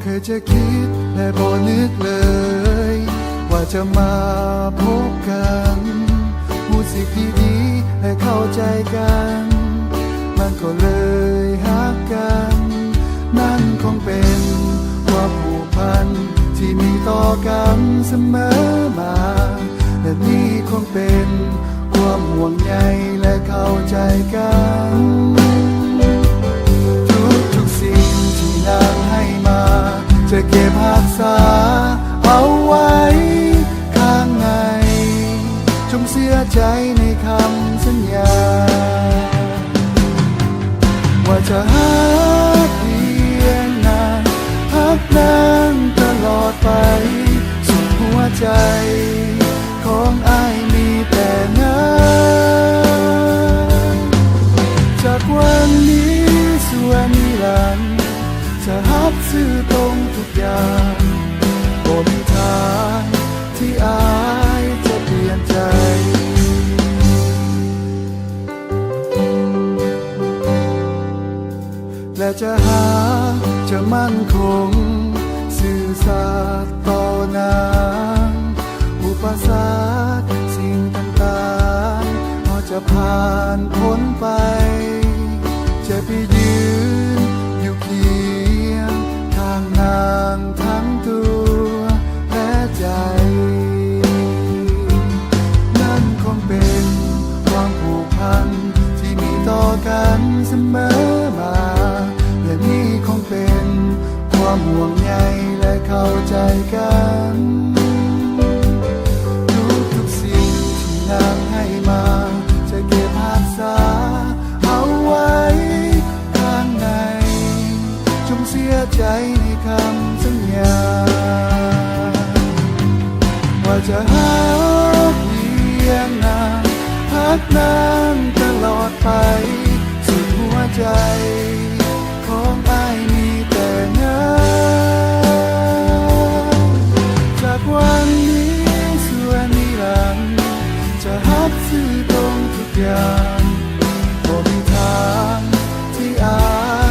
เคยจะคิดและบ่นึกเลย ว่าจะมาพบกันรู้สึกดีๆและเข้าใจกันมันก็เลยฮักกันนั่นคงเป็นความผูกพันที่มีต่อกันเสมอมาและนี่คงเป็นความห่วงใยและเข้าใจกันทุกสิ่งที่นางให้มาจะเก็บรักษาเอาไว้ข้างในจงเสียใจในคำสัญญาว่าจะฮักเพียงนานฮักนานตลอดไปสุดหัวใจของอ้ายมีแต่นางจากวันนี้สู่นิรันดร์จะฮักซื่อตรงทุกอย่างบ่มีทางที่อ้ายจะเปลี่ยนใจและจะหาจะมั่นคงซื่อสัตย์ต่อนางอุปสรรคสิ่งต่างๆพอจะผ่านพ้นไปจะไปยืนอยู่เคียงข้างนางทั้งตัวและใจนั่นคงเป็นความผูกพันที่มีต่อกันเสมอมาและนี่คงเป็นความห่วงใยและเข้าใจกันทุกสิ่งที่นางให้มาจะเก็บรักษาเอาไว้ข้างในจงเสียใจในคำสัญญาว่าจะฮักเพียงนานฮักนานตลอดไปสุดหัวใจของอ้ายมีแต่นางจากวันนี้สู่นิรันดร์จะฮักซื่อตรงทุกอย่างบ่มีทางที่อ้า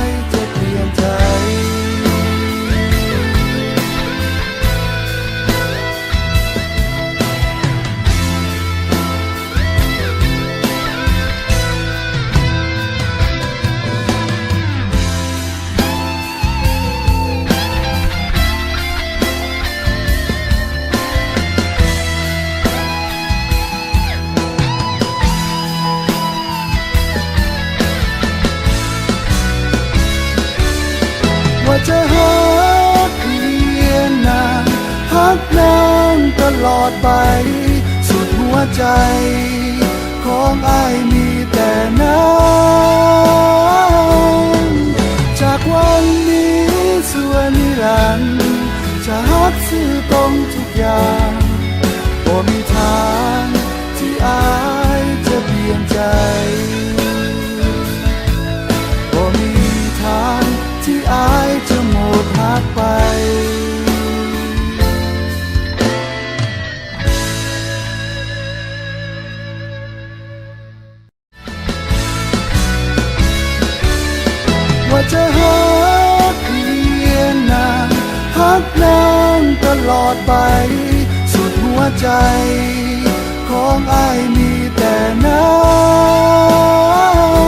ยจะเปลี่ยนใจว่าจะฮักเพียงนานฮักนานตลอดไปสุดหัวใจของอ้ายมีแต่นางจากวันนี้สู่นิรันดร์จะฮักซื่อตรงทุกอย่างบ่มีทางที่อ้ายจะเปลี่ยนใจบ่มีทางที่อ้ายจะหมดรักไปว่าจะฮักเพียงนานฮักนานตลอดไปสุดหัวใจของอ้ายมีแต่นาง